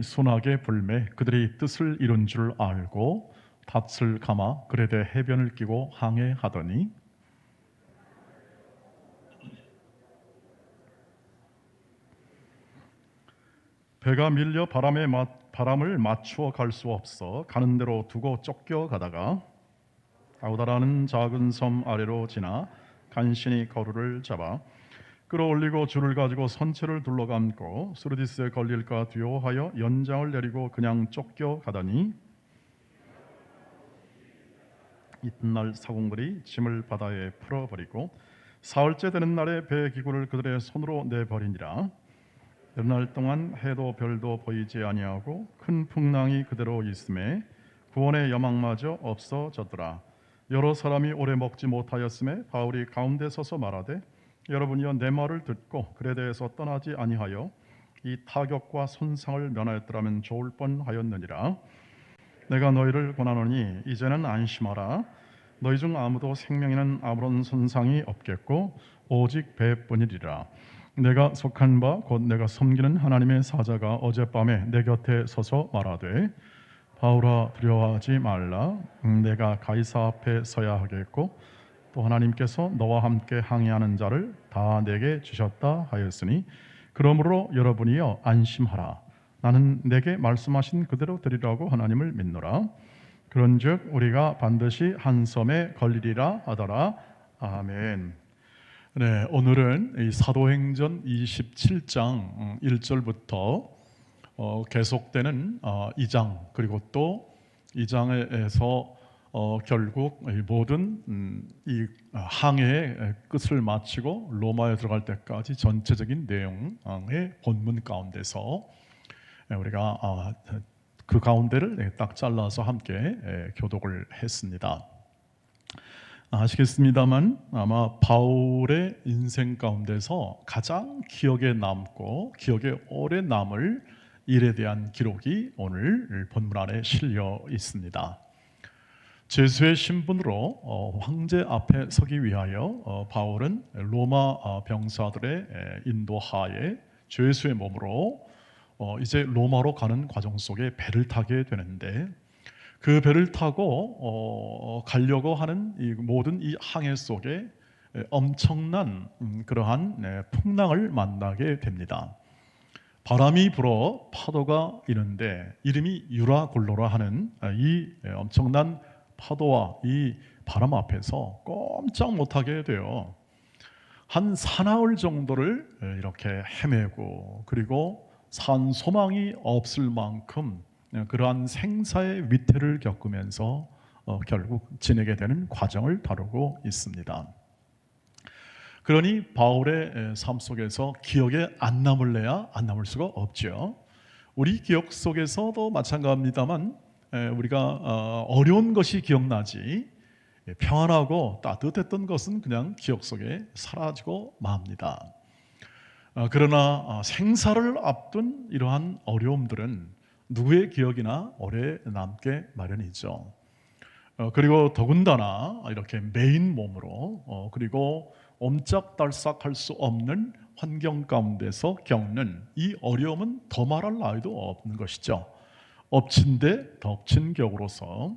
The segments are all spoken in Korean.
소나게 불매 그들이 뜻을 이룬 줄 알고 닷을 감아 글에 대해 해변을 끼고 항해하더니 배가 밀려 바람을 맞추어 갈 수 없어 가는 대로 두고 쫓겨가다가 아우다라는 작은 섬 아래로 지나 간신히 거루를 잡아 끌어올리고 줄을 가지고 선체를 둘러감고 수르디스에 걸릴까 두려워하여 연장을 내리고 그냥 쫓겨가더니 이튿날 사공들이 짐을 바다에 풀어버리고 사흘째 되는 날에 배 기구를 그들의 손으로 내버리니라. 이날 동안 해도 별도 보이지 아니하고 큰 풍랑이 그대로 있음에 구원의 여망마저 없어졌더라. 여러 사람이 오래 먹지 못하였음에 바울이 가운데 서서 말하되 여러분이여 내 말을 듣고 글에 대해서 떠나지 아니하여 이 타격과 손상을 면하였더라면 좋을 뻔하였느니라. 내가 너희를 권하노니 이제는 안심하라. 너희 중 아무도 생명에는 아무런 손상이 없겠고 오직 배뿐이리라. 내가 속한 바 곧 내가 섬기는 하나님의 사자가 어젯밤에 내 곁에 서서 말하되 바울아 두려워하지 말라. 내가 가이사 앞에 서야 하겠고 또 하나님께서 너와 함께 항해하는 자를 다 내게 주셨다 하였으니 그러므로 여러분이여 안심하라. 나는 내게 말씀하신 그대로 되리라고 하나님을 믿노라. 그런즉 우리가 반드시 한 섬에 걸리리라 하더라. 아멘. 네, 오늘은 이 사도행전 27장 1절부터 계속되는 2장 그리고 또 2장에서 결국 이 모든 이 항해의 끝을 마치고 로마에 들어갈 때까지 전체적인 내용의 본문 가운데서 우리가 그 가운데를 딱 잘라서 함께 교독을 했습니다. 아시겠습니다만 아마 바울의 인생 가운데서 가장 기억에 남고 기억에 오래 남을 일에 대한 기록이 오늘 본문 안에 실려 있습니다. 제수의 신분으로 황제 앞에 서기 위하여 바울은 로마 병사들의 인도하에 죄수의 몸으로 이제 로마로 가는 과정 속에 배를 타게 되는데 그 배를 타고 가려고 하는 이 모든 이 항해 속에 엄청난 그러한 풍랑을 만나게 됩니다. 바람이 불어 파도가 이는데 이름이 유라굴로라 하는 이 엄청난 파도와 이 바람 앞에서 꼼짝 못하게 돼요. 한 사나흘 정도를 이렇게 헤매고 그리고 산 소망이 없을 만큼 그러한 생사의 위태를 겪으면서 결국 지내게 되는 과정을 다루고 있습니다. 그러니 바울의 삶 속에서 기억에 안 남을래야 안 남을 수가 없죠. 우리 기억 속에서도 마찬가지입니다만 우리가 어려운 것이 기억나지 평안하고 따뜻했던 것은 그냥 기억 속에 사라지고 맙니다. 그러나 생사를 앞둔 이러한 어려움들은 누구의 기억이나 오래 남게 마련이죠. 그리고 더군다나 이렇게 메인 몸으로 그리고 옴짝달싹할 수 없는 환경 가운데서 겪는 이 어려움은 더 말할 나위도 없는 것이죠. 엎친 데 덮친 격으로서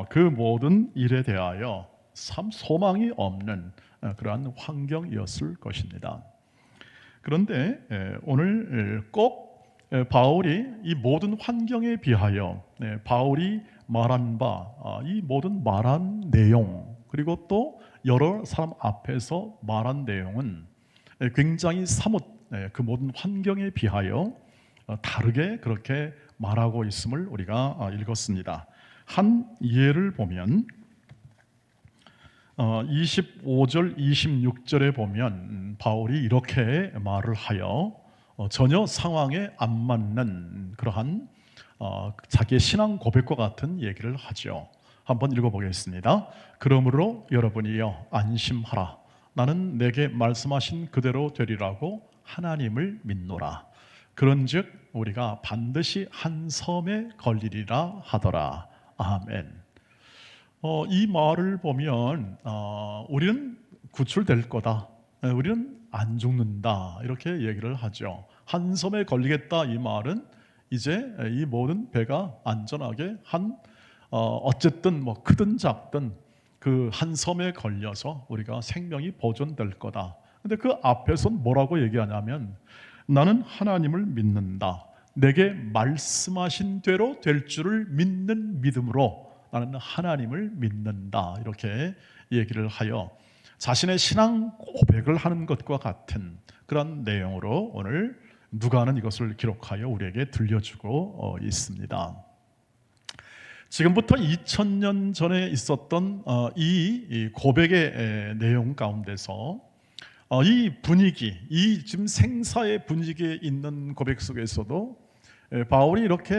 그 모든 일에 대하여 참 소망이 없는 그러한 환경이었을 것입니다. 그런데 오늘 꼭 바울이 이 모든 환경에 비하여 바울이 말한 바 이 모든 말한 내용 그리고 또 여러 사람 앞에서 말한 내용은 굉장히 사뭇 그 모든 환경에 비하여 다르게 그렇게 말하고 있음을 우리가 읽었습니다. 한 예를 보면 25절 26절에 보면 바울이 이렇게 말을 하여 전혀 상황에 안 맞는 그러한 자기의 신앙 고백과 같은 얘기를 하죠. 한번 읽어보겠습니다. 그러므로 여러분이여 안심하라. 나는 내게 말씀하신 그대로 되리라고 하나님을 믿노라. 그런즉 우리가 반드시 한 섬에 걸리리라 하더라. 아멘. 이 말을 보면 우리는 구출될 거다. 우리는 안 죽는다. 이렇게 얘기를 하죠. 한 섬에 걸리겠다 이 말은 이제 이 모든 배가 안전하게 어쨌든 뭐 크든 작든 그 한 섬에 걸려서 우리가 생명이 보존될 거다. 근데 그 앞에서 뭐라고 얘기하냐면 나는 하나님을 믿는다. 내게 말씀하신 대로 될 줄을 믿는 믿음으로 나는 하나님을 믿는다. 이렇게 얘기를 하여 자신의 신앙 고백을 하는 것과 같은 그런 내용으로 오늘 누가는 이것을 기록하여 우리에게 들려주고 있습니다. 지금부터 2000년 전에 있었던 이 고백의 내용 가운데서 이 분위기, 이 지금 생사의 분위기에 있는 고백 속에서도 바울이 이렇게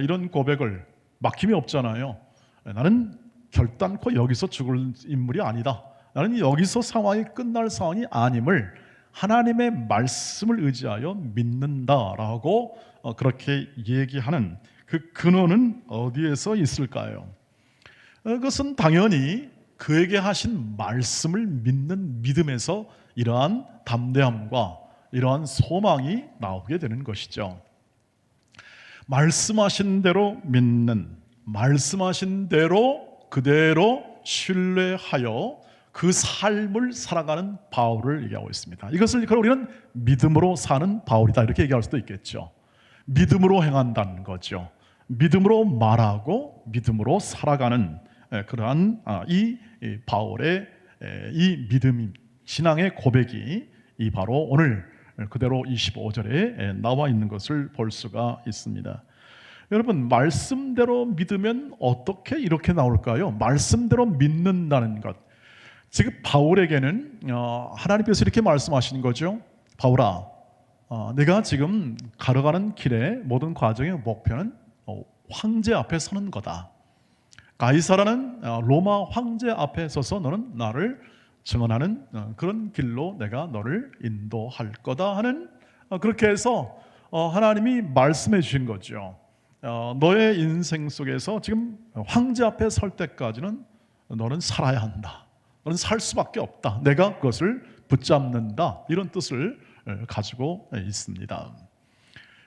이런 고백을 막힘이 없잖아요. 나는 결단코 여기서 죽을 인물이 아니다. 나는 여기서 상황이 끝날 상황이 아님을 하나님의 말씀을 의지하여 믿는다라고 그렇게 얘기하는 그 근원은 어디에서 있을까요? 그것은 당연히 그에게 하신 말씀을 믿는 믿음에서 이러한 담대함과 이러한 소망이 나오게 되는 것이죠. 말씀하신 대로 믿는, 말씀하신 대로 그대로 신뢰하여 그 삶을 살아가는 바울을 얘기하고 있습니다. 이것을 우리는 믿음으로 사는 바울이다 이렇게 얘기할 수도 있겠죠. 믿음으로 행한다는 거죠. 믿음으로 말하고 믿음으로 살아가는 그러한 이 바울의 이 믿음, 신앙의 고백이 이 바로 오늘 그대로 25절에 나와 있는 것을 볼 수가 있습니다. 여러분, 말씀대로 믿으면 어떻게 이렇게 나올까요? 말씀대로 믿는다는 것. 지금 바울에게는 하나님께서 이렇게 말씀하시는 거죠. 바울아, 내가 지금 걸어가는 길에 모든 과정의 목표는 황제 앞에 서는 거다. 가이사라는 로마 황제 앞에 서서 너는 나를 증언하는 그런 길로 내가 너를 인도할 거다 하는 그렇게 해서 하나님이 말씀해 주신 거죠. 너의 인생 속에서 지금 황제 앞에 설 때까지는 너는 살아야 한다. 너는 살 수밖에 없다. 내가 그것을 붙잡는다. 이런 뜻을 가지고 있습니다.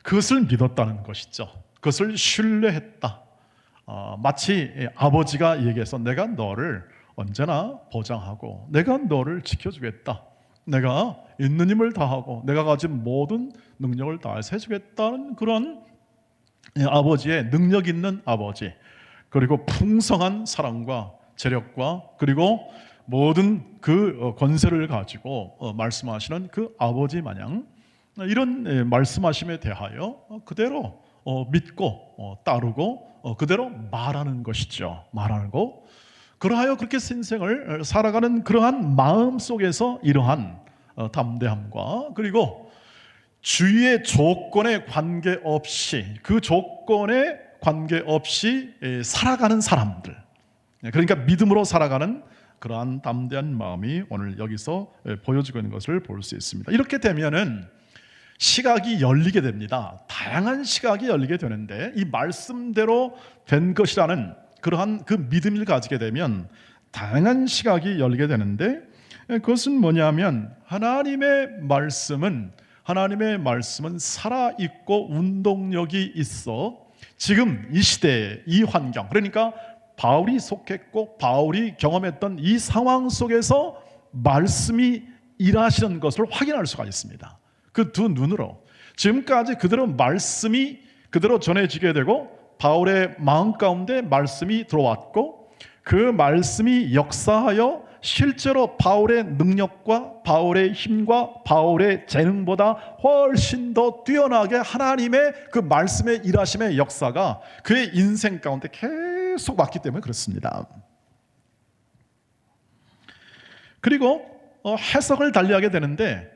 그것을 믿었다는 것이죠. 그것을 신뢰했다. 마치 아버지가 얘기해서 내가 너를 언제나 보장하고 내가 너를 지켜주겠다. 내가 있는 힘을 다하고 내가 가진 모든 능력을 다해서 해주겠다는 그런 아버지의 능력 있는 아버지, 그리고 풍성한 사랑과 재력과 그리고 모든 그 권세를 가지고 말씀하시는 그 아버지 마냥 이런 말씀하심에 대하여 그대로 믿고 따르고 그대로 말하는 것이죠. 말하는 거. 그러하여 그렇게 인생을 살아가는 그러한 마음 속에서 이러한 담대함과 그리고 주위의 조건에 관계없이 그 조건에 관계없이 살아가는 사람들, 그러니까 믿음으로 살아가는 그러한 담대한 마음이 오늘 여기서 보여지고 있는 것을 볼 수 있습니다. 이렇게 되면은 시각이 열리게 됩니다. 다양한 시각이 열리게 되는데 이 말씀대로 된 것이라는 그러한 그 믿음을 가지게 되면 다양한 시각이 열리게 되는데 그것은 뭐냐면 하나님의 말씀은 살아있고 운동력이 있어 지금 이 시대에 이 환경, 그러니까 바울이 속했고 바울이 경험했던 이 상황 속에서 말씀이 일하시는 것을 확인할 수가 있습니다. 그 두 눈으로 지금까지 그대로 말씀이 그대로 전해지게 되고 바울의 마음 가운데 말씀이 들어왔고 그 말씀이 역사하여 실제로 바울의 능력과 바울의 힘과 바울의 재능보다 훨씬 더 뛰어나게 하나님의 그 말씀의 일하심의 역사가 그의 인생 가운데 계속 왔기 때문에 그렇습니다. 그리고 해석을 달리하게 되는데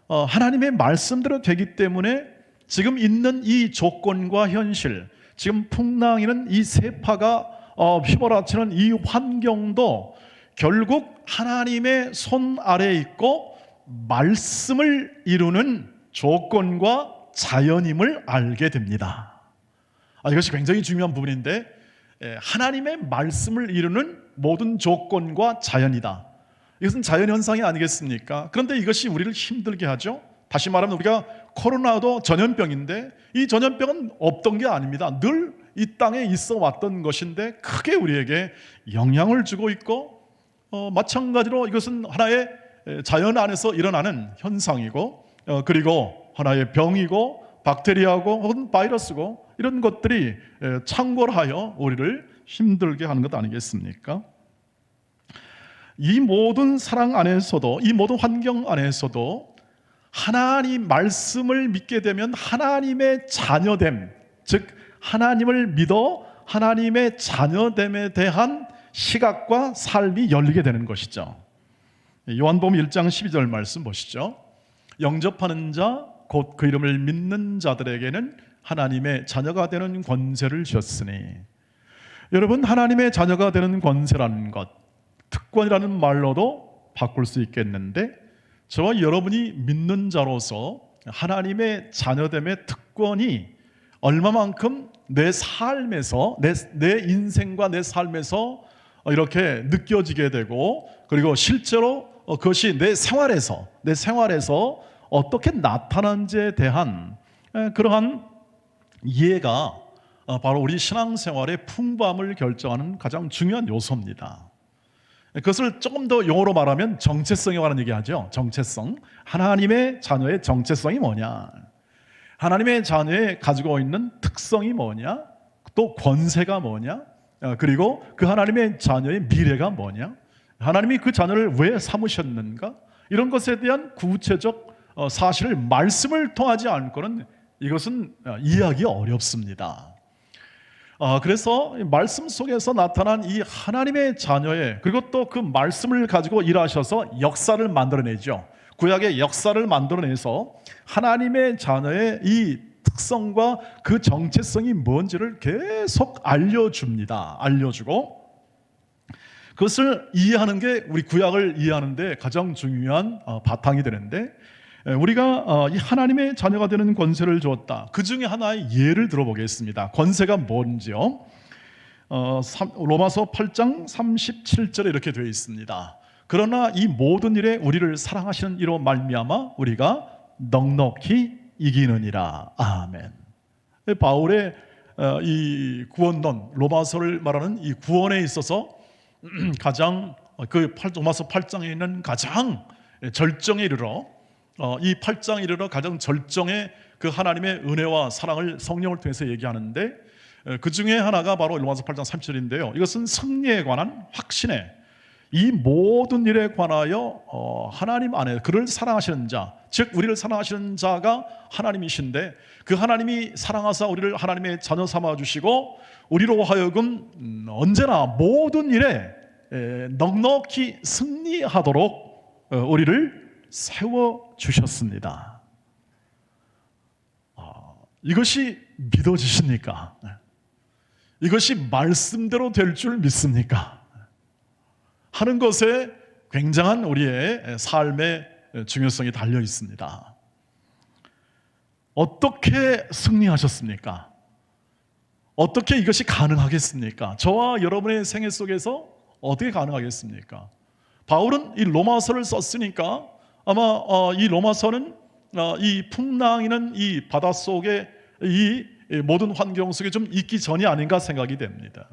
하나님의 말씀대로 되기 때문에 지금 있는 이 조건과 현실, 지금 풍랑이는 이 세파가 휘몰아치는 이 환경도 결국 하나님의 손 아래에 있고 말씀을 이루는 조건과 자연임을 알게 됩니다. 이것이 굉장히 중요한 부분인데 하나님의 말씀을 이루는 모든 조건과 자연이다. 이것은 자연현상이 아니겠습니까? 그런데 이것이 우리를 힘들게 하죠. 다시 말하면 우리가 코로나도 전염병인데 이 전염병은 없던 게 아닙니다. 늘 이 땅에 있어 왔던 것인데 크게 우리에게 영향을 주고 있고, 마찬가지로 이것은 하나의 자연 안에서 일어나는 현상이고, 그리고 하나의 병이고 박테리아고 혹은 바이러스고, 이런 것들이 창궐하여 우리를 힘들게 하는 것 아니겠습니까? 이 모든 사랑 안에서도, 이 모든 환경 안에서도 하나님 말씀을 믿게 되면 하나님의 자녀됨, 즉 하나님을 믿어 하나님의 자녀됨에 대한 시각과 삶이 열리게 되는 것이죠. 요한복음 1장 12절 말씀 보시죠. 영접하는 자 곧 그 이름을 믿는 자들에게는 하나님의 자녀가 되는 권세를 주셨으니, 여러분, 하나님의 자녀가 되는 권세라는 것, 특권이라는 말로도 바꿀 수 있겠는데, 저와 여러분이 믿는 자로서 하나님의 자녀됨의 특권이 얼마만큼 내 삶에서, 내 인생과 내 삶에서 이렇게 느껴지게 되고, 그리고 실제로 그것이 내 생활에서 어떻게 나타나는지에 대한 그러한 이해가 바로 우리 신앙생활의 풍부함을 결정하는 가장 중요한 요소입니다. 그것을 조금 더 용어로 말하면 정체성에 관한 얘기하죠. 정체성. 하나님의 자녀의 정체성이 뭐냐? 하나님의 자녀에 가지고 있는 특성이 뭐냐? 또 권세가 뭐냐? 그리고 그 하나님의 자녀의 미래가 뭐냐? 하나님이 그 자녀를 왜 삼으셨는가? 이런 것에 대한 구체적 사실을 말씀을 통하지 않고는 이것은 이해하기 어렵습니다. 그래서 말씀 속에서 나타난 이 하나님의 자녀의, 그리고 또 그 말씀을 가지고 일하셔서 역사를 만들어내죠. 구약의 역사를 만들어내서 하나님의 자녀의 이 특성과 그 정체성이 뭔지를 계속 알려줍니다. 알려주고, 그것을 이해하는 게 우리 구약을 이해하는 데 가장 중요한 바탕이 되는데, 우리가 이 하나님의 자녀가 되는 권세를 주었다. 그 중에 하나의 예를 들어보겠습니다. 권세가 뭔지요? 로마서 8장 37절에 이렇게 되어 있습니다. 그러나 이 모든 일에 우리를 사랑하시는 이로 말미암아 우리가 넉넉히 이기느니라. 아멘. 바울의 이 구원론, 로마서를 말하는 이 구원에 있어서 가장 로마서 8장에 있는 가장 절정에 이르러, 이 8장에 이르러 가장 절정의 그 하나님의 은혜와 사랑을 성령을 통해서 얘기하는데, 그 중에 하나가 바로 로마서 8장 37절인데요. 이것은 승리에 관한 확신에, 이 모든 일에 관하여 하나님 안에 그를 사랑하시는 자, 즉 우리를 사랑하시는 자가 하나님이신데, 그 하나님이 사랑하사 우리를 하나님의 자녀 삼아 주시고 우리로 하여금 언제나 모든 일에 넉넉히 승리하도록 우리를 세워주셨습니다. 이것이 믿어지십니까? 이것이 말씀대로 될 줄 믿습니까? 하는 것에 굉장한 우리의 삶의 중요성이 달려 있습니다. 어떻게 승리하셨습니까? 어떻게 이것이 가능하겠습니까? 저와 여러분의 생애 속에서 어떻게 가능하겠습니까? 바울은 이 로마서를 썼으니까 아마 이 로마서는 이 풍랑이는 이 바닷속에 이 모든 환경 속에 좀 있기 전이 아닌가 생각이 됩니다.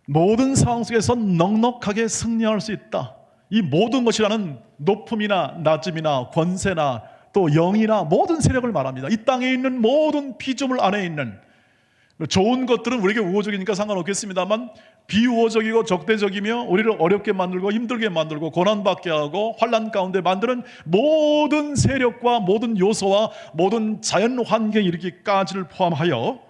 모든 상황 속에서 넉넉하게 승리할 수 있다. 이 모든 것이라는 높음이나 낮음이나 권세나 또 영이나 모든 세력을 말합니다. 이 땅에 있는 모든 피조물 안에 있는 좋은 것들은 우리에게 우호적이니까 상관없겠습니다만, 비우호적이고 적대적이며 우리를 어렵게 만들고 힘들게 만들고 고난받게 하고 환난 가운데 만드는 모든 세력과 모든 요소와 모든 자연 환경이 이르기까지를 포함하여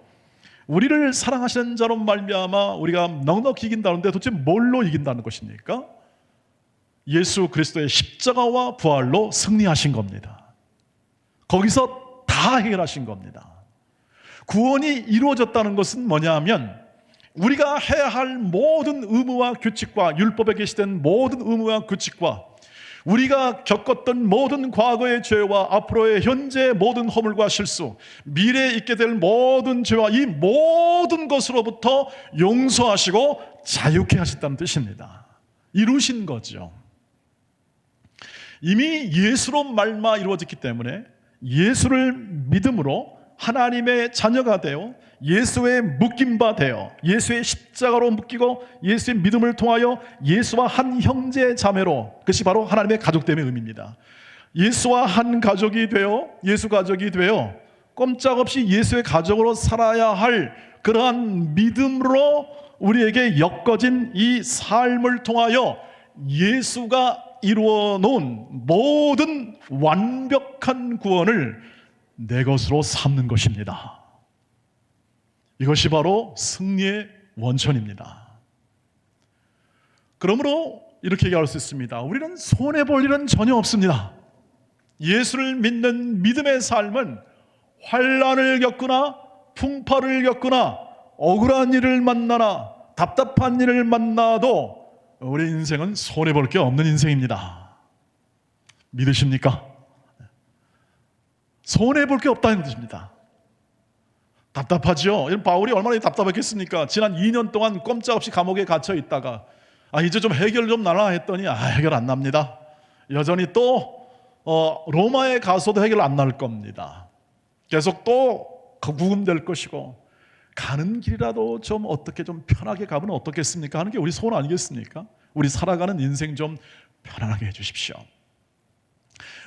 우리를 사랑하시는 자로 말미암아 우리가 넉넉히 이긴다는데, 도대체 뭘로 이긴다는 것입니까? 예수 그리스도의 십자가와 부활로 승리하신 겁니다. 거기서 다 해결하신 겁니다. 구원이 이루어졌다는 것은 뭐냐 하면, 우리가 해야 할 모든 의무와 규칙과 율법에 게시된 모든 의무와 규칙과 우리가 겪었던 모든 과거의 죄와 앞으로의 현재의 모든 허물과 실수, 미래에 있게 될 모든 죄와 이 모든 것으로부터 용서하시고 자유케 하셨다는 뜻입니다. 이루신 거죠. 이미 예수로 말미암아 이루어졌기 때문에 예수를 믿음으로 하나님의 자녀가 되어 예수의 묶임바 되어 예수의 십자가로 묶이고 예수의 믿음을 통하여 예수와 한 형제 자매로, 그것이 바로 하나님의 가족됨의 의미입니다. 예수와 한 가족이 되어 예수 가족이 되어 꼼짝없이 예수의 가족으로 살아야 할 그러한 믿음으로 우리에게 엮어진 이 삶을 통하여 예수가 이루어 놓은 모든 완벽한 구원을 내 것으로 삼는 것입니다. 이것이 바로 승리의 원천입니다. 그러므로 이렇게 얘기할 수 있습니다. 우리는 손해볼 일은 전혀 없습니다. 예수를 믿는 믿음의 삶은 환난을 겪거나 풍파를 겪거나 억울한 일을 만나나 답답한 일을 만나도 우리 인생은 손해볼 게 없는 인생입니다. 믿으십니까? 손해볼 게 없다는 뜻입니다. 답답하죠? 바울이 얼마나 답답했겠습니까? 지난 2년 동안 꼼짝없이 감옥에 갇혀 있다가 이제 좀 해결 좀 나나 했더니 해결 안 납니다. 여전히 또 로마에 가서도 해결 안 날 겁니다. 계속 또 구금될 것이고, 가는 길이라도 좀 어떻게 좀 편하게 가면 어떻겠습니까? 하는 게 우리 소원 아니겠습니까? 우리 살아가는 인생 좀 편안하게 해주십시오.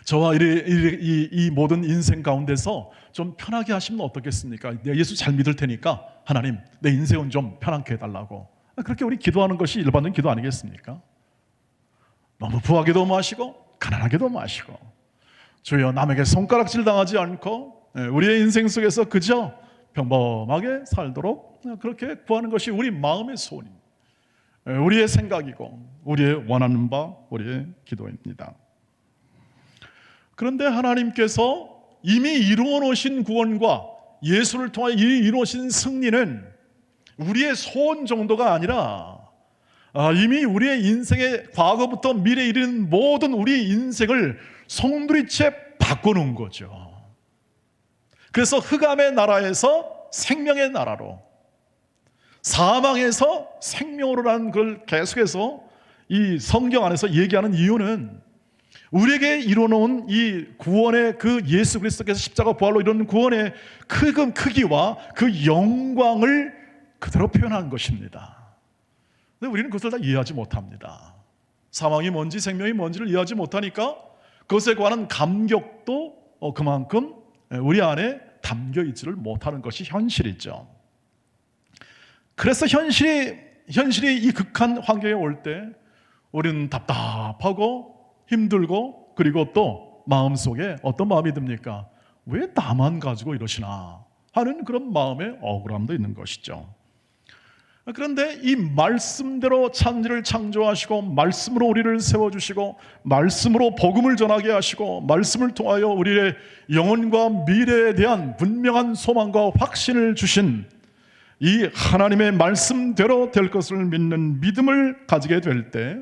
저와 이 모든 인생 가운데서 좀 편하게 하시면 어떻겠습니까? 내가 예수 잘 믿을 테니까 하나님 내 인생은 좀 편안하게 해달라고, 그렇게 우리 기도하는 것이 일반적인 기도 아니겠습니까? 너무 부하게도 마시고 가난하게도 마시고, 주여 남에게 손가락질 당하지 않고 우리의 인생 속에서 그저 평범하게 살도록 그렇게 구하는 것이 우리 마음의 소원입니다. 우리의 생각이고 우리의 원하는 바, 우리의 기도입니다. 그런데 하나님께서 이미 이루어 놓으신 구원과 예수를 통해 이루어진 승리는 우리의 소원 정도가 아니라 이미 우리의 인생의 과거부터 미래에 이르는 모든 우리 인생을 송두리째 바꿔놓은 거죠. 그래서 흑암의 나라에서 생명의 나라로, 사망에서 생명으로라는 걸 계속해서 이 성경 안에서 얘기하는 이유는 우리에게 이루어놓은 이 구원의 그 예수 그리스도께서 십자가 부활로 이루는 구원의 크기와 그 영광을 그대로 표현한 것입니다. 근데 우리는 그것을 다 이해하지 못합니다. 사망이 뭔지 생명이 뭔지를 이해하지 못하니까 그것에 관한 감격도 그만큼 우리 안에 담겨 있지를 못하는 것이 현실이죠. 그래서 현실이 이 극한 환경에 올 때 우리는 답답하고 힘들고, 그리고 또 마음속에 어떤 마음이 듭니까? 왜 나만 가지고 이러시나 하는 그런 마음의 억울함도 있는 것이죠. 그런데 이 말씀대로 천지를 창조하시고 말씀으로 우리를 세워주시고 말씀으로 복음을 전하게 하시고 말씀을 통하여 우리의 영혼과 미래에 대한 분명한 소망과 확신을 주신 이 하나님의 말씀대로 될 것을 믿는 믿음을 가지게 될 때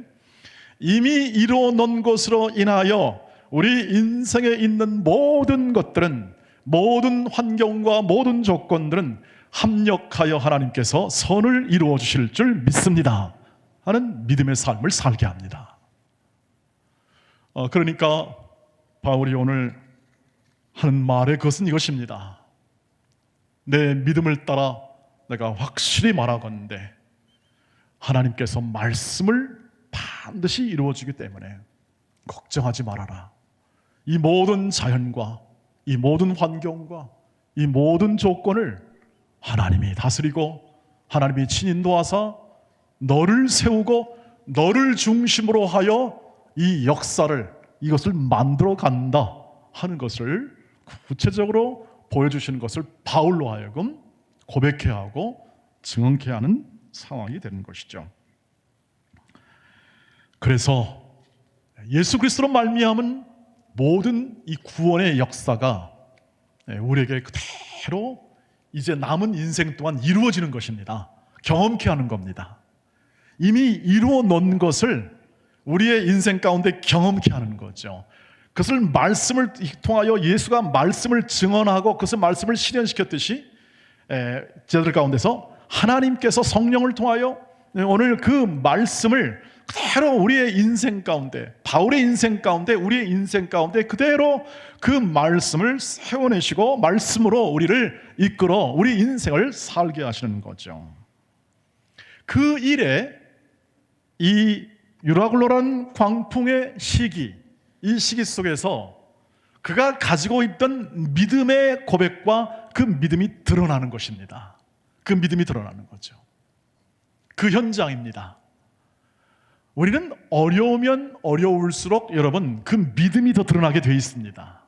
이미 이루어 놓은 것으로 인하여 우리 인생에 있는 모든 것들은, 모든 환경과 모든 조건들은 합력하여 하나님께서 선을 이루어 주실 줄 믿습니다 하는 믿음의 삶을 살게 합니다. 그러니까 바울이 오늘 하는 말의 것은 이것입니다. 내 믿음을 따라 내가 확실히 말하건대 하나님께서 말씀을 반드시 이루어주기 때문에 걱정하지 말아라. 이 모든 자연과 이 모든 환경과 이 모든 조건을 하나님이 다스리고 하나님이 친히 인도하사 너를 세우고 너를 중심으로 하여 이 역사를, 이것을 만들어 간다 하는 것을 구체적으로 보여주시는 것을 바울로 하여금 고백해야 하고 증언케 하는 상황이 되는 것이죠. 그래서 예수 그리스도로 말미암은 모든 이 구원의 역사가 우리에게 그대로 이제 남은 인생 동안 이루어지는 것입니다. 경험케 하는 겁니다. 이미 이루어 놓은 것을 우리의 인생 가운데 경험케 하는 거죠. 그것을 말씀을 통하여 예수가 말씀을 증언하고 그것을 말씀을 실현시켰듯이 제자들 가운데서 하나님께서 성령을 통하여 오늘 그 말씀을 그대로 우리의 인생 가운데, 바울의 인생 가운데, 우리의 인생 가운데 그대로 그 말씀을 세워내시고 말씀으로 우리를 이끌어 우리 인생을 살게 하시는 거죠. 그 일에 이 유라굴로라는 광풍의 시기, 이 시기 속에서 그가 가지고 있던 믿음의 고백과 그 믿음이 드러나는 것입니다. 그 믿음이 드러나는 거죠. 그 현장입니다. 우리는 어려우면 어려울수록 여러분 그 믿음이 더 드러나게 되어 있습니다.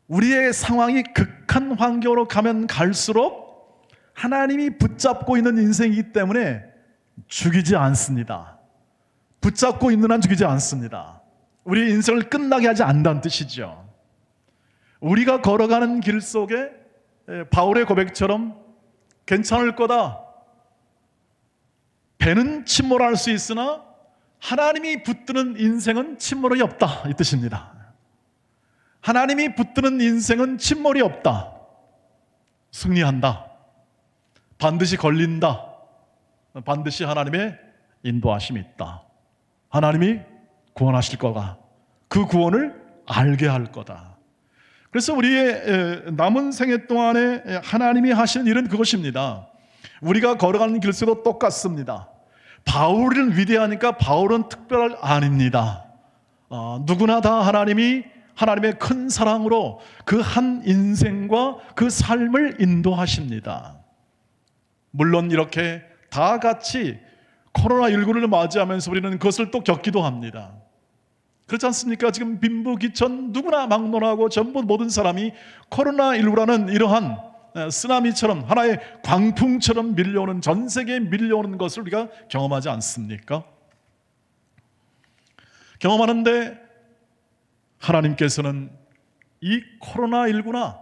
우리의 상황이 극한 환경으로 가면 갈수록 하나님이 붙잡고 있는 인생이기 때문에 죽이지 않습니다. 붙잡고 있는 한 죽이지 않습니다. 우리의 인생을 끝나게 하지 않는다는 뜻이죠. 우리가 걸어가는 길 속에 바울의 고백처럼 괜찮을 거다, 배는 침몰할 수 있으나 하나님이 붙드는 인생은 침몰이 없다, 이 뜻입니다. 하나님이 붙드는 인생은 침몰이 없다. 승리한다. 반드시 걸린다. 반드시 하나님의 인도하심이 있다. 하나님이 구원하실 거다. 그 구원을 알게 할 거다. 그래서 우리의 남은 생애 동안에 하나님이 하시는 일은 그것입니다. 우리가 걸어가는 길 속도 똑같습니다. 바울은 위대하니까 바울은 특별 아닙니다. 누구나 다 하나님의 큰 사랑으로 그 한 인생과 그 삶을 인도하십니다. 물론 이렇게 다 같이 코로나19를 맞이하면서 우리는 그것을 또 겪기도 합니다. 그렇지 않습니까? 지금 빈부귀천 누구나 막론하고 전부 모든 사람이 코로나19라는 이러한 쓰나미처럼 하나의 광풍처럼 밀려오는, 전 세계에 밀려오는 것을 우리가 경험하지 않습니까? 경험하는데 하나님께서는 이 코로나19나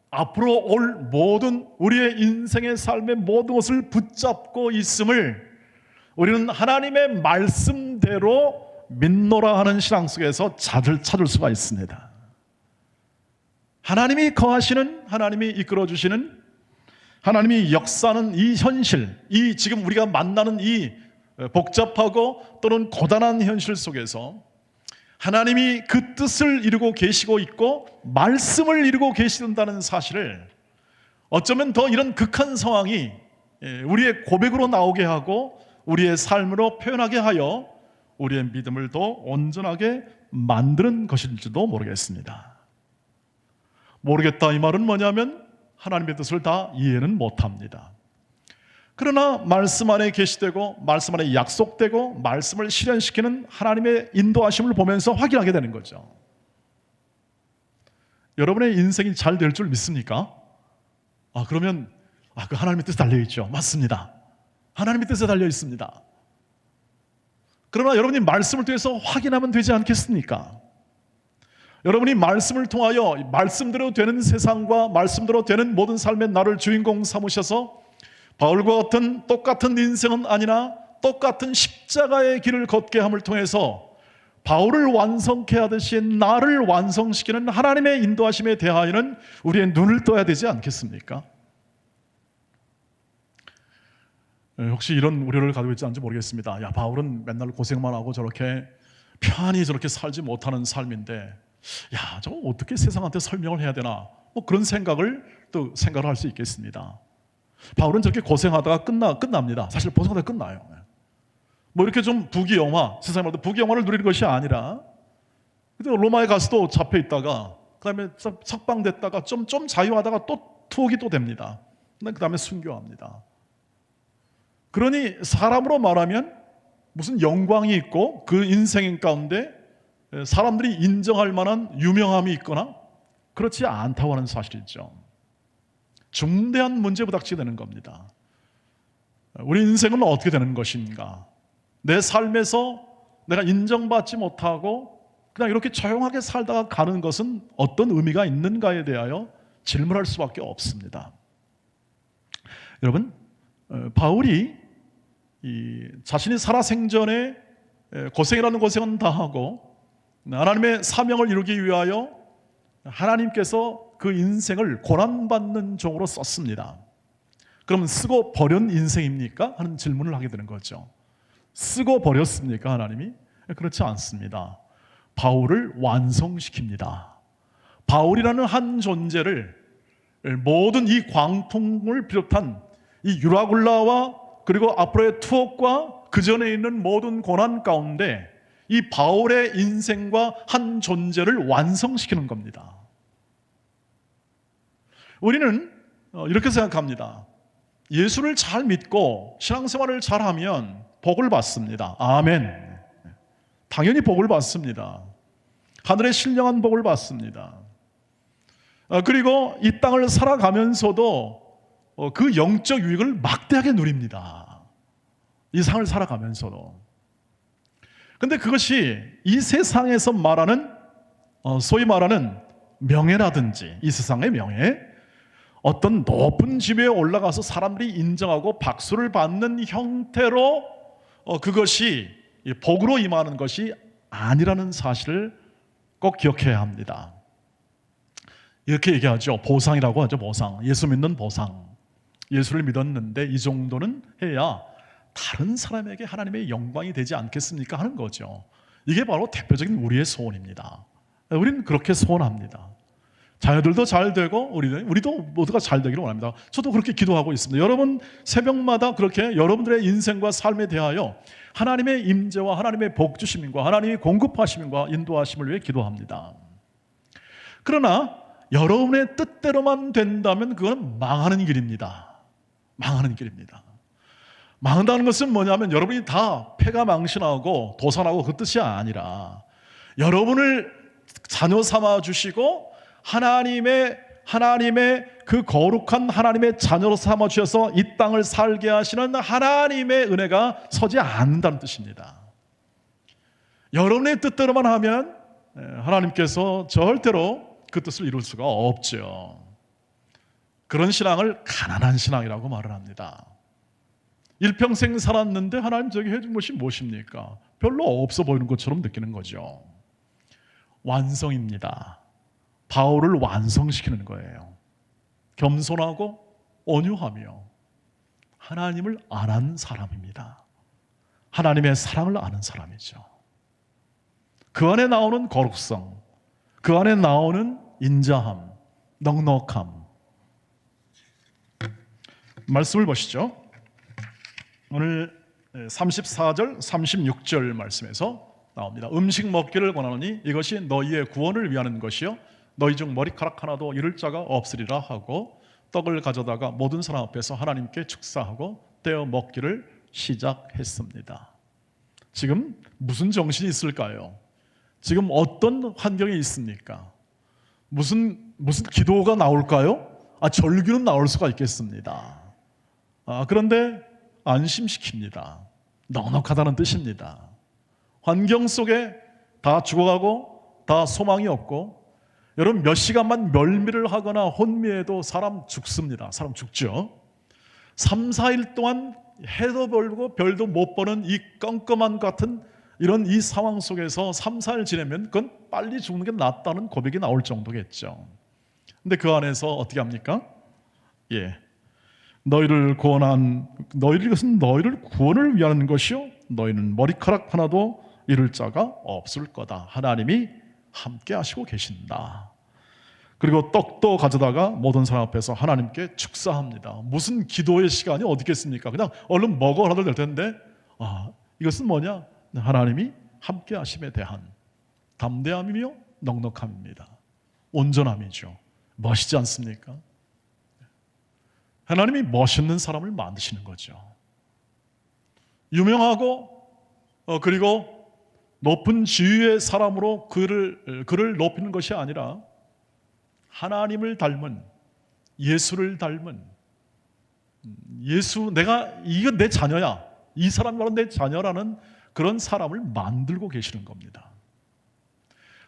앞으로 올 모든 우리의 인생의 삶의 모든 것을 붙잡고 있음을 우리는 하나님의 말씀대로 믿노라 하는 신앙 속에서 찾을 수가 있습니다. 하나님이 거하시는, 하나님이 이끌어주시는, 하나님이 역사하는 이 현실, 이 지금 우리가 만나는 이 복잡하고 또는 고단한 현실 속에서 하나님이 그 뜻을 이루고 계시고 있고 말씀을 이루고 계신다는 사실을 어쩌면 더 이런 극한 상황이 우리의 고백으로 나오게 하고 우리의 삶으로 표현하게 하여 우리의 믿음을 더 온전하게 만드는 것일지도 모르겠습니다. 모르겠다 이 말은 뭐냐면 하나님의 뜻을 다 이해는 못합니다. 그러나 말씀 안에 계시되고 말씀 안에 약속되고 말씀을 실현시키는 하나님의 인도하심을 보면서 확인하게 되는 거죠. 여러분의 인생이 잘 될 줄 믿습니까? 그러면 그 하나님의 뜻에 달려있죠. 맞습니다. 하나님의 뜻에 달려 있습니다. 그러나 여러분이 말씀을 통해서 확인하면 되지 않겠습니까? 여러분이 말씀을 통하여 말씀대로 되는 세상과 말씀대로 되는 모든 삶의 나를 주인공 삼으셔서 바울과 같은 똑같은 인생은 아니나 똑같은 십자가의 길을 걷게 함을 통해서 바울을 완성케 하듯이 나를 완성시키는 하나님의 인도하심에 대하여는 우리의 눈을 떠야 되지 않겠습니까? 혹시 이런 우려를 가지고 있지 않은지 모르겠습니다. 바울은 맨날 고생만 하고 저렇게 편히 저렇게 살지 못하는 삶인데 저거 어떻게 세상한테 설명을 해야 되나, 그런 생각을 할 수 있겠습니다. 바울은 저렇게 고생하다가 끝납니다. 사실 고생하다가 끝나요. 이렇게 좀 부귀영화, 세상에 말도 부귀영화를 누리는 것이 아니라 로마에 가서도 잡혀 있다가 그 다음에 석방됐다가 좀 자유하다가 또 투옥이 또 됩니다. 그 다음에 순교합니다. 그러니 사람으로 말하면 무슨 영광이 있고 그 인생 가운데 사람들이 인정할 만한 유명함이 있거나 그렇지 않다고 하는 사실이죠. 중대한 문제 부닥치게 되는 겁니다. 우리 인생은 어떻게 되는 것인가? 내 삶에서 내가 인정받지 못하고 그냥 이렇게 조용하게 살다가 가는 것은 어떤 의미가 있는가에 대하여 질문할 수밖에 없습니다. 여러분, 바울이 자신이 살아생전에 고생이라는 고생은 다 하고 하나님의 사명을 이루기 위하여 하나님께서 그 인생을 고난받는 종으로 썼습니다. 그러면 쓰고 버린 인생입니까? 하는 질문을 하게 되는 거죠. 쓰고 버렸습니까, 하나님이? 그렇지 않습니다. 바울을 완성시킵니다. 바울이라는 한 존재를 모든 이 광풍을 비롯한 이 유라굴라와 그리고 앞으로의 투옥과 그 전에 있는 모든 고난 가운데 이 바울의 인생과 한 존재를 완성시키는 겁니다. 우리는 이렇게 생각합니다. 예수를 잘 믿고 신앙생활을 잘하면 복을 받습니다. 아멘. 당연히 복을 받습니다. 하늘의 신령한 복을 받습니다. 그리고 이 땅을 살아가면서도 그 영적 유익을 막대하게 누립니다. 이 상을 살아가면서도. 근데 그것이 이 세상에서 말하는 소위 말하는 명예라든지 이 세상의 명예, 어떤 높은 지위에 올라가서 사람들이 인정하고 박수를 받는 형태로 그것이 복으로 임하는 것이 아니라는 사실을 꼭 기억해야 합니다. 이렇게 얘기하죠. 보상이라고 하죠. 보상. 예수 믿는 보상. 예수를 믿었는데 이 정도는 해야 다른 사람에게 하나님의 영광이 되지 않겠습니까? 하는 거죠. 이게 바로 대표적인 우리의 소원입니다. 우리는 그렇게 소원합니다. 자녀들도 잘 되고 우리도 모두가 잘 되기를 원합니다. 저도 그렇게 기도하고 있습니다. 여러분 새벽마다 그렇게 여러분들의 인생과 삶에 대하여 하나님의 임재와 하나님의 복 주심과 하나님의 공급하심과 인도하심을 위해 기도합니다. 그러나 여러분의 뜻대로만 된다면 그건 망하는 길입니다. 망하는 길입니다. 망한다는 것은 뭐냐면 여러분이 다 패가 망신하고 도산하고 그 뜻이 아니라 여러분을 자녀 삼아 주시고 하나님의 그 거룩한 하나님의 자녀로 삼아 주셔서 이 땅을 살게 하시는 하나님의 은혜가 서지 않는다는 뜻입니다. 여러분의 뜻대로만 하면 하나님께서 절대로 그 뜻을 이룰 수가 없죠. 그런 신앙을 가난한 신앙이라고 말을 합니다. 일평생 살았는데 하나님 저기 해준 것이 무엇입니까? 별로 없어 보이는 것처럼 느끼는 거죠. 완성입니다. 바울을 완성시키는 거예요. 겸손하고 온유하며 하나님을 아는 사람입니다. 하나님의 사랑을 아는 사람이죠. 그 안에 나오는 거룩성, 그 안에 나오는 인자함, 넉넉함. 말씀을 보시죠. 오늘 34절, 36절 말씀에서 나옵니다. 음식 먹기를 권하노니 이것이 너희의 구원을 위하는 것이요 너희 중 머리카락 하나도 잃을 자가 없으리라 하고 떡을 가져다가 모든 사람 앞에서 하나님께 축사하고 떼어 먹기를 시작했습니다. 지금 무슨 정신이 있을까요? 지금 어떤 환경에 있습니까? 무슨 기도가 나올까요? 절규는 나올 수가 있겠습니다. 그런데 안심시킵니다. 넉넉하다는 뜻입니다. 환경 속에 다 죽어가고 다 소망이 없고 여러분 몇 시간만 멀미를 하거나 혼미해도 사람 죽습니다. 사람 죽죠. 3, 4일 동안 해도 벌고 별도 못 보는 이 껌껌한 같은 이런 이 상황 속에서 3, 4일 지내면 그건 빨리 죽는 게 낫다는 고백이 나올 정도겠죠. 근데 그 안에서 어떻게 합니까? 너희를 구원한 이것은 너희를 구원을 위하는 것이요 너희는 머리카락 하나도 잃을 자가 없을 거다. 하나님이 함께 하시고 계신다. 그리고 떡도 가져다가 모든 사람 앞에서 하나님께 축사합니다. 무슨 기도의 시간이 어디 있겠습니까? 그냥 얼른 먹어 하도 될 텐데 이것은 뭐냐? 하나님이 함께 하심에 대한 담대함이며 넉넉함입니다. 온전함이죠. 멋있지 않습니까? 하나님이 멋있는 사람을 만드시는 거죠. 유명하고 그리고 높은 지위의 사람으로 그를 높이는 것이 아니라 하나님을 닮은 예수를 닮은 예수 이건 내 자녀야. 이 사람이 바로 내 자녀라는 그런 사람을 만들고 계시는 겁니다.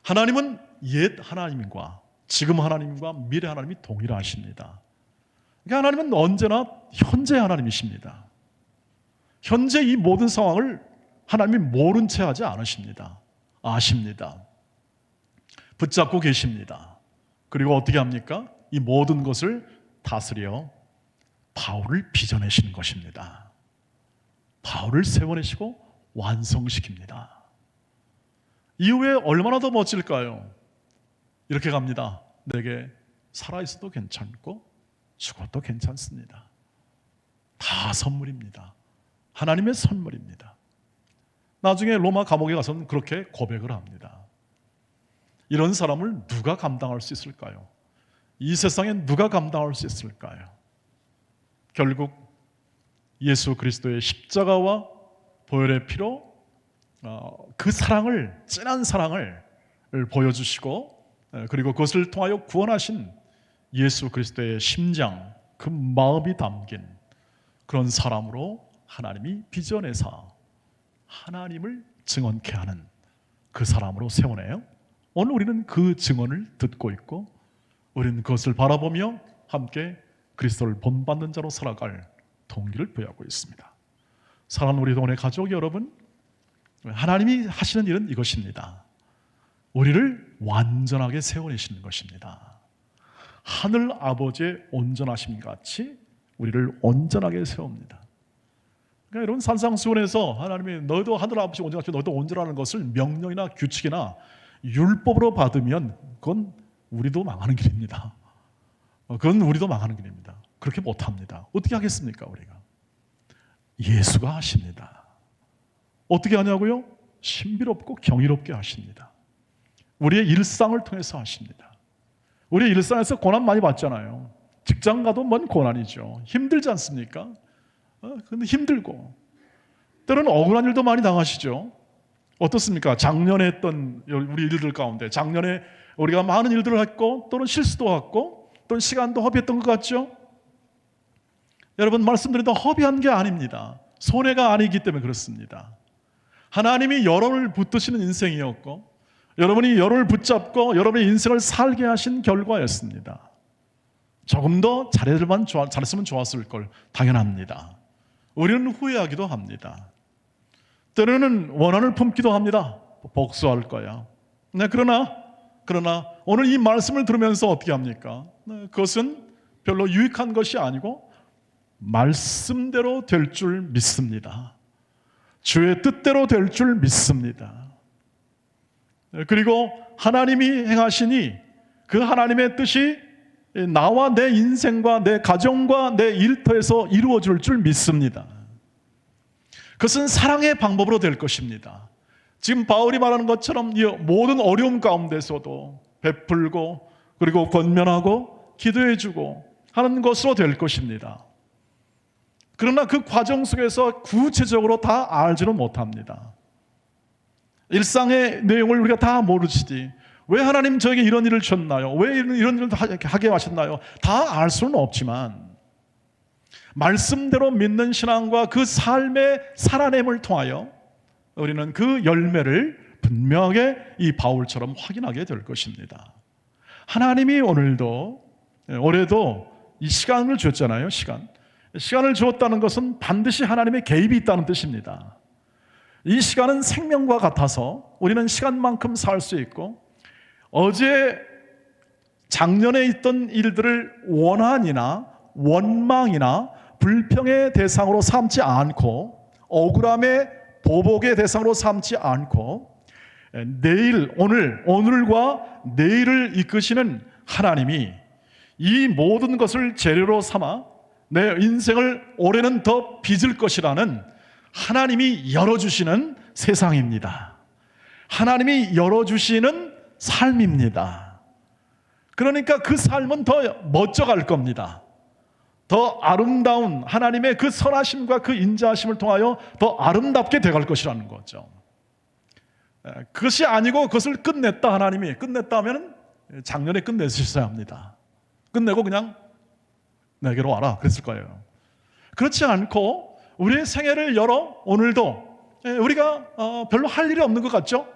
하나님은 옛 하나님과 지금 하나님과 미래 하나님이 동일하십니다. 그러니까 하나님은 언제나 현재 하나님이십니다. 현재 이 모든 상황을 하나님이 모른 채 하지 않으십니다. 아십니다. 붙잡고 계십니다. 그리고 어떻게 합니까? 이 모든 것을 다스려 바울을 빚어내시는 것입니다. 바울을 세워내시고 완성시킵니다. 이후에 얼마나 더 멋질까요? 이렇게 갑니다. 내게 살아있어도 괜찮고 죽어도 괜찮습니다. 다 선물입니다. 하나님의 선물입니다. 나중에 로마 감옥에 가서는 그렇게 고백을 합니다. 이런 사람을 누가 감당할 수 있을까요? 이 세상에 누가 감당할 수 있을까요? 결국 예수 그리스도의 십자가와 보혈의 피로 그 사랑을, 진한 사랑을 보여주시고, 그리고 그것을 통하여 구원하신 예수 그리스도의 심장, 그 마음이 담긴 그런 사람으로 하나님이 빚어내사 하나님을 증언케 하는 그 사람으로 세우네요. 오늘 우리는 그 증언을 듣고 있고, 우리는 그것을 바라보며 함께 그리스도를 본받는 자로 살아갈 동기를 부여하고 있습니다. 사랑하는 우리 동네 가족 여러분, 하나님이 하시는 일은 이것입니다. 우리를 완전하게 세워내시는 것입니다. 하늘 아버지의 온전하심 같이 우리를 온전하게 세웁니다. 그러니까 여러분, 산상수훈에서 하나님이 너희도 하늘 아버지 온전하시고 너희도 온전하는 것을 명령이나 규칙이나 율법으로 받으면 그건 우리도 망하는 길입니다. 그건 우리도 망하는 길입니다. 그렇게 못합니다. 어떻게 하겠습니까 우리가? 예수가 하십니다. 어떻게 하냐고요? 신비롭고 경이롭게 하십니다. 우리의 일상을 통해서 하십니다. 우리 일상에서 고난 많이 받잖아요. 직장 가도 뭔 고난이죠. 힘들지 않습니까? 근데 힘들고 때로는 억울한 일도 많이 당하시죠. 어떻습니까? 작년에 했던 우리 일들 가운데 작년에 우리가 많은 일들을 했고 또는 실수도 했고 또는 시간도 허비했던 것 같죠? 여러분, 말씀드리던 허비한 게 아닙니다. 손해가 아니기 때문에 그렇습니다. 하나님이 여러분을 붙드시는 인생이었고 여러분이 여러분을 붙잡고 여러분의 인생을 살게 하신 결과였습니다. 조금 더 잘했으면 좋았을 걸 당연합니다. 우리는 후회하기도 합니다. 때로는 원한을 품기도 합니다. 복수할 거야. 네, 그러나 오늘 이 말씀을 들으면서 어떻게 합니까? 네, 그것은 별로 유익한 것이 아니고 말씀대로 될 줄 믿습니다. 주의 뜻대로 될 줄 믿습니다. 그리고 하나님이 행하시니 그 하나님의 뜻이 나와 내 인생과 내 가정과 내 일터에서 이루어질 줄 믿습니다. 그것은 사랑의 방법으로 될 것입니다. 지금 바울이 말하는 것처럼 이 모든 어려움 가운데서도 베풀고 그리고 권면하고 기도해주고 하는 것으로 될 것입니다. 그러나 그 과정 속에서 구체적으로 다 알지는 못합니다. 일상의 내용을 우리가 다 모르시지. 왜 하나님 저에게 이런 일을 줬나요? 왜 이런 일을 하게 하셨나요? 다 알 수는 없지만 말씀대로 믿는 신앙과 그 삶의 살아냄을 통하여 우리는 그 열매를 분명하게 이 바울처럼 확인하게 될 것입니다. 하나님이 오늘도 올해도 이 시간을 줬잖아요. 시간을 주었다는 것은 반드시 하나님의 개입이 있다는 뜻입니다. 이 시간은 생명과 같아서 우리는 시간만큼 살 수 있고 어제 작년에 있던 일들을 원한이나 원망이나 불평의 대상으로 삼지 않고 억울함의 보복의 대상으로 삼지 않고 내일, 오늘과 내일을 이끄시는 하나님이 이 모든 것을 재료로 삼아 내 인생을 올해는 더 빚을 것이라는 하나님이 열어주시는 세상입니다. 하나님이 열어주시는 삶입니다. 그러니까 그 삶은 더 멋져갈 겁니다. 더 아름다운 하나님의 그 선하심과 그 인자하심을 통하여 더 아름답게 돼갈 것이라는 거죠. 그것이 아니고 그것을 끝냈다, 하나님이 끝냈다 하면 작년에 끝내주셔야 합니다. 끝내고 그냥 내게로 와라 그랬을 거예요. 그렇지 않고 우리의 생애를 열어 오늘도 우리가 별로 할 일이 없는 것 같죠?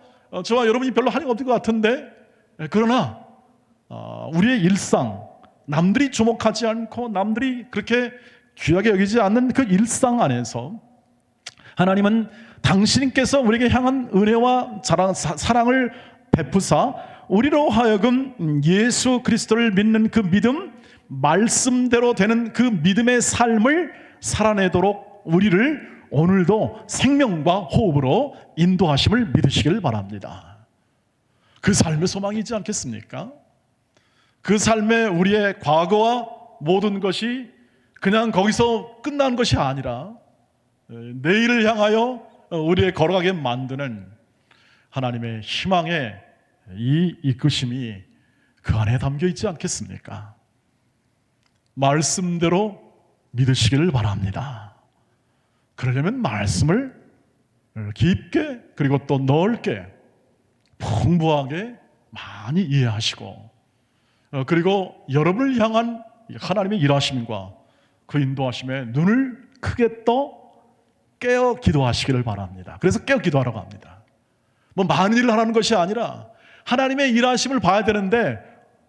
저와 여러분이 별로 할 일이 없는 것 같은데 그러나 우리의 일상, 남들이 주목하지 않고 남들이 그렇게 귀하게 여기지 않는 그 일상 안에서 하나님은 당신께서 우리에게 향한 은혜와 사랑을 베푸사 우리로 하여금 예수 그리스도를 믿는 그 믿음, 말씀대로 되는 그 믿음의 삶을 살아내도록 우리를 오늘도 생명과 호흡으로 인도하심을 믿으시길 바랍니다. 그 삶의 소망이 있지 않겠습니까? 그 삶에 우리의 과거와 모든 것이 그냥 거기서 끝난 것이 아니라 내일을 향하여 우리의 걸어가게 만드는 하나님의 희망의 이 이끄심이 그 안에 담겨 있지 않겠습니까? 말씀대로 믿으시기를 바랍니다. 그러려면 말씀을 깊게 그리고 또 넓게 풍부하게 많이 이해하시고 그리고 여러분을 향한 하나님의 일하심과 그 인도하심에 눈을 크게 떠 깨어 기도하시기를 바랍니다. 그래서 깨어 기도하라고 합니다. 뭐 많은 일을 하라는 것이 아니라 하나님의 일하심을 봐야 되는데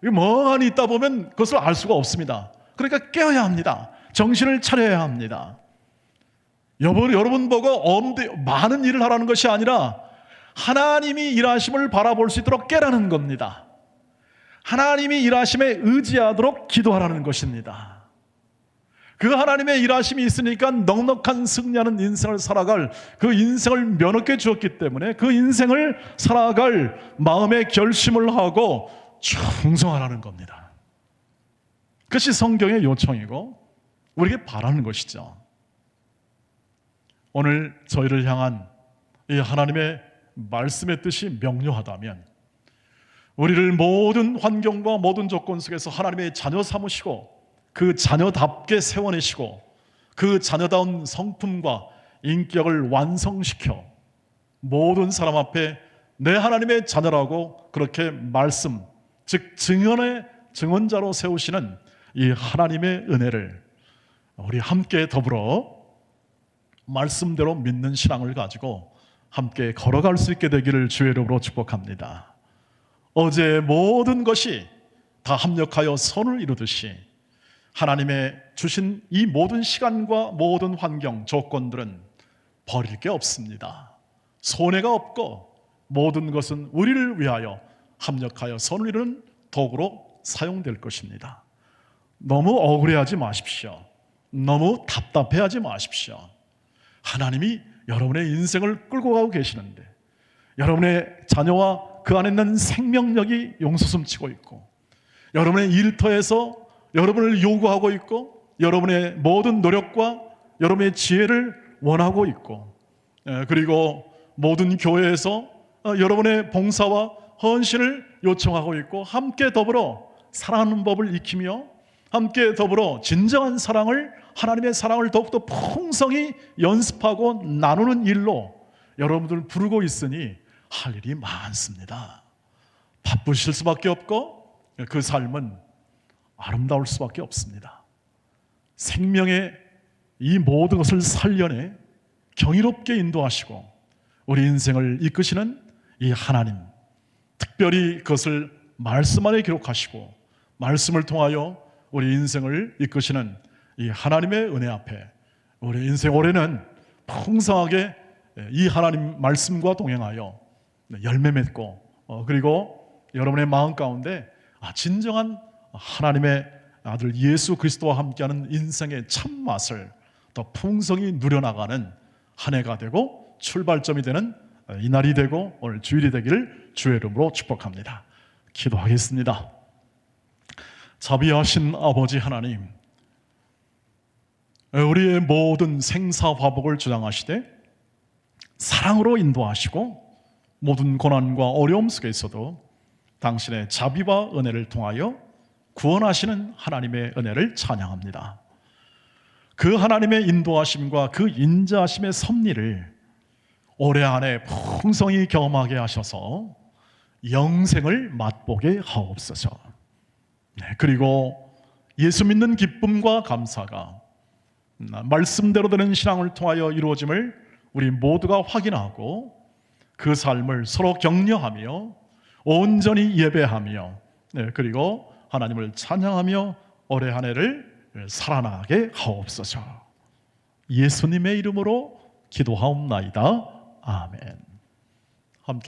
멍하니 있다 보면 그것을 알 수가 없습니다. 그러니까 깨어야 합니다. 정신을 차려야 합니다. 여러분 보고 많은 일을 하라는 것이 아니라 하나님이 일하심을 바라볼 수 있도록 깨라는 겁니다. 하나님이 일하심에 의지하도록 기도하라는 것입니다. 그 하나님의 일하심이 있으니까 넉넉한 승리하는 인생을 살아갈 그 인생을 면허께 주었기 때문에 그 인생을 살아갈 마음의 결심을 하고 충성하라는 겁니다. 그것이 성경의 요청이고 우리에게 바라는 것이죠. 오늘 저희를 향한 이 하나님의 말씀의 뜻이 명료하다면 우리를 모든 환경과 모든 조건 속에서 하나님의 자녀 삼으시고 그 자녀답게 세워내시고 그 자녀다운 성품과 인격을 완성시켜 모든 사람 앞에 내 하나님의 자녀라고 그렇게 말씀, 즉 증언의 증언자로 세우시는 이 하나님의 은혜를 우리 함께 더불어 말씀대로 믿는 신앙을 가지고 함께 걸어갈 수 있게 되기를 주의 이름으로 축복합니다. 어제의 모든 것이 다 합력하여 선을 이루듯이 하나님의 주신 이 모든 시간과 모든 환경, 조건들은 버릴 게 없습니다. 손해가 없고 모든 것은 우리를 위하여 합력하여 선을 이루는 도구로 사용될 것입니다. 너무 억울해하지 마십시오. 너무 답답해하지 마십시오. 하나님이 여러분의 인생을 끌고 가고 계시는데 여러분의 자녀와 그 안에 있는 생명력이 용솟음치고 있고 여러분의 일터에서 여러분을 요구하고 있고 여러분의 모든 노력과 여러분의 지혜를 원하고 있고 그리고 모든 교회에서 여러분의 봉사와 헌신을 요청하고 있고 함께 더불어 사랑하는 법을 익히며 함께 더불어 진정한 사랑을 하나님의 사랑을 더욱더 풍성히 연습하고 나누는 일로 여러분들 부르고 있으니 할 일이 많습니다. 바쁘실 수밖에 없고 그 삶은 아름다울 수밖에 없습니다. 생명의 이 모든 것을 살려내 경이롭게 인도하시고 우리 인생을 이끄시는 이 하나님, 특별히 그것을 말씀 안에 기록하시고 말씀을 통하여 우리 인생을 이끄시는 이 하나님의 은혜 앞에 우리 인생 올해는 풍성하게 이 하나님 말씀과 동행하여 열매 맺고 그리고 여러분의 마음 가운데 진정한 하나님의 아들 예수 그리스도와 함께하는 인생의 참맛을 더 풍성히 누려나가는 한 해가 되고 출발점이 되는 이날이 되고 오늘 주일이 되기를 주의 이름으로 축복합니다. 기도하겠습니다. 자비하신 아버지 하나님, 우리의 모든 생사화복을 주장하시되 사랑으로 인도하시고 모든 고난과 어려움 속에서도 당신의 자비와 은혜를 통하여 구원하시는 하나님의 은혜를 찬양합니다. 그 하나님의 인도하심과 그 인자하심의 섭리를 올해 안에 풍성히 경험하게 하셔서 영생을 맛보게 하옵소서. 그리고 예수 믿는 기쁨과 감사가 말씀대로 되는 신앙을 통하여 이루어짐을 우리 모두가 확인하고 그 삶을 서로 격려하며 온전히 예배하며 그리고 하나님을 찬양하며 올해 한 해를 살아나가게 하옵소서. 예수님의 이름으로 기도하옵나이다. 아멘. 함께